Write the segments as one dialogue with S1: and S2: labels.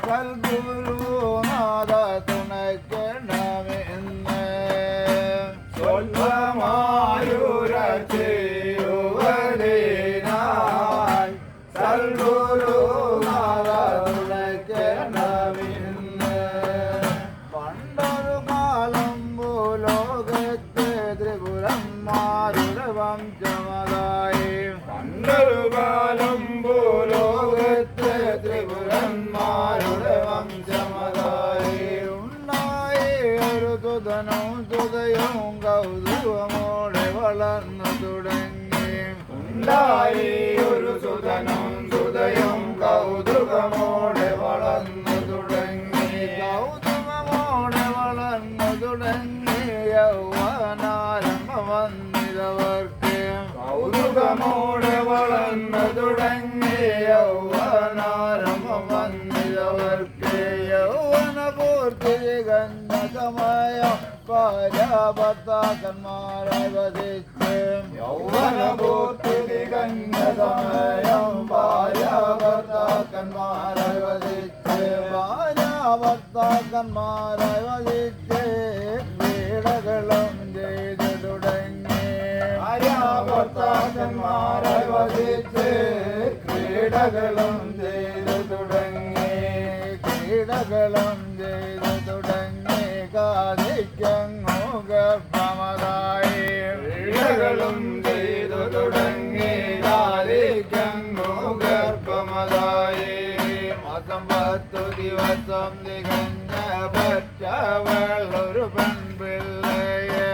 S1: സൽഗുരുനാഥ തുണയ്ക്കണമെന്ന് സ്വൽപമായുരചെയ്യുവതിനായി സൽഗുരുനാഥ തുണയ്ക്കണമെന്ന് പണ്ടൊരു കാലം ഭൂലോകത്തെ ത്രിപുരന്മാരുടെ വംശമതായി പണ്ടൊരു കാലം ഭൂലോകത്തെ ത്രിപുരന്മാരുടെ വംശമതായി ഉണ്ടായി ഒരു തുതനും തുതയും കൗതുകമോടെ വളർന്നു തുടങ്ങി ഉണ്ടായി ഒരു സുതനും തുതയും കൗതുകമോടെ വളർന്നു തുടങ്ങി കൗതുകമോടെ വളർന്നു തുടങ്ങി യൗവനാരംഭം വന്നിതവർക്ക് കൗതുകമോടെ വളർന്നു തുടങ്ങി യൗവനാരംഭം വന്നിതവർക്ക് യൗവന പൂർത്തി തികഞ്ഞ സമയം ഭാര്യാഭർത്താക്കന്മാരായി വധിച്ച് യൗവന പൂർത്തി തികഞ്ഞ സമയം ഭാര്യാഭർത്താക്കന്മാരായി വധിച്ച് ഭാര്യാഭർത്താക്കന്മാരായി വധിച്ച് ക്രീഡകളും ചെയ്തു തുടങ്ങി ഭാര്യാഭർത്താക്കന്മാരായി വധിച്ച് ക്രീഡകളും ചെയ്തു തുടങ്ങി ക്രീഡകളും ചെയ്തു തുടങ്ങി കാതിക്കങ്ങു ഗർഭമതായി ക്രീഡകളും ചെയ്തു തുടങ്ങി കാതിക്കങ്ങു ഗർഭമതായി മാസം 10 ദിവസം തികഞ്ഞ പറ്റവൾ ഒരു പെൺപിള്ളയെ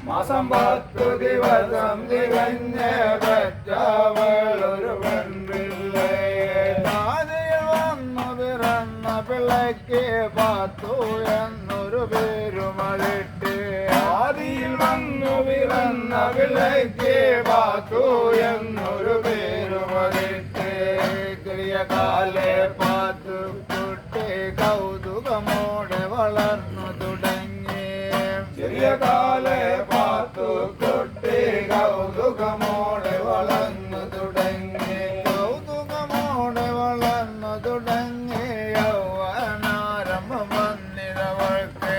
S1: മാസം 10 ദിവസം തികഞ്ഞ പറ്റവൾ ഒരു പെൺപിള്ളയെ ആദിയിൽ വന്നു പിറന്ന പിള്ളയ്ക്ക് പാത്തു എന്നൊരു പേരുമളിട്ട് ആദിയിൽ വന്നു പിറന്ന പിള്ളയ്ക്ക് പാത്തു എന്നൊരു പേരുമളിട്ട് ചെറിയകാലെ പാത്തു കുട്ടി കൗതുകമോടെ വളർന്നു തുടങ്ങി ചെറിയകാലെ പാത്തു കുട്ടി കൗതുകമോടെ വളർന്നു തുടങ്ങി കൗതുകമോടെ വളർന്നു തുടങ്ങി യൗവനാരംഭം വന്നിതവൾക്ക്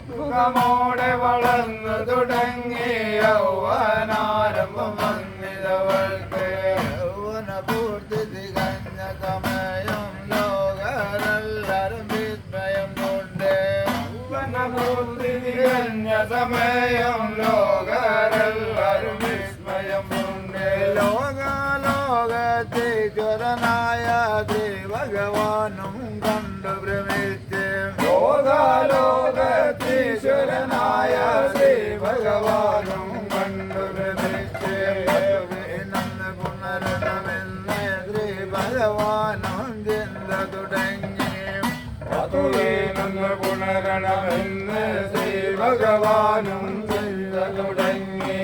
S1: സുഖമോടെ വളർന്നു തുടങ്ങി യൗവനാരംഭം വന്നിതവൾക്ക് യൗവന പൂർത്തി തികഞ്ഞ സമയം ലോകരെല്ലാരും വിസ്മയം കൊണ്ട് യൗവന പൂർത്തി തികഞ്ഞ സമയം ലോകരെല്ലാരും വിസ്മയം കൊണ്ട് ലോകലോകതീശ്വരനായ ശ്രീ ഭഗവാനും കണ്ടു ഭ്രമിച്ച് ലോകലോകതീശ്വരനായ ശ്രീ ഭഗവാനും കണ്ടു ഭ്രമിച്ച് പുനരണമെന്ന് ശ്രീ ഭഗവാനും ചിന്ത തുടങ്ങി പുനരണമെന്ന് ശ്രീ ഭഗവാനും ചിന്ത തുടങ്ങി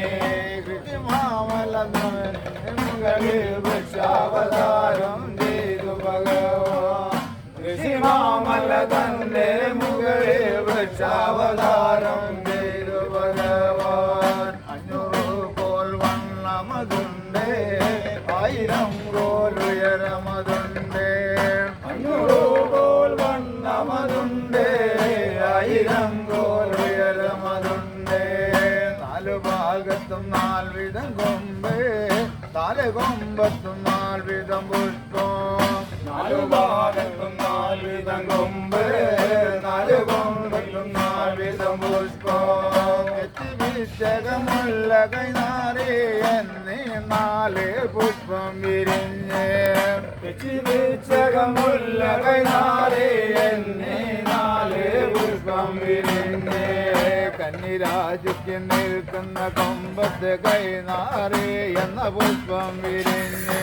S1: വൃക്ഷാവതാരം ചെയ്തു ഭഗവാൻ ഋഷിമാമല തന്റെ മുകളിൽ വൃക്ഷാവതാരം ചെയ്തു ഭഗവാൻ 500 കോൽ വണ്ണമതുണ്ട് 1000 കോൽ ഉയരമതുണ്ട് 500 കോൽ വണ്ണമതുണ്ട് 1000 കോൽ ഉയരമതുണ്ട് 4 ഭാഗത്തും 4 വിധം കൊമ്പ് 4 കൊമ്പത്തും 4 വിധം പുഷ്പം 4 ഭാഗത്തും 4 വിധം കൊമ്പ് 4 കൊമ്പത്തും 4 വിധം പുഷ്പം എത്തിവിശകമുള്ള കൈനാറി എന്നീ 4 പുഷ്പം വിരിഞ്ഞ് എത്തിവിശകമുള്ള കൈനാറി എന്നീ 4 പുഷ്പം വിരിഞ്ഞ് കന്നിരാശിക്ക് നിൽക്കുന്ന കൊമ്പത്ത് കൈനാറി എന്ന പുഷ്പം വിരിഞ്ഞ്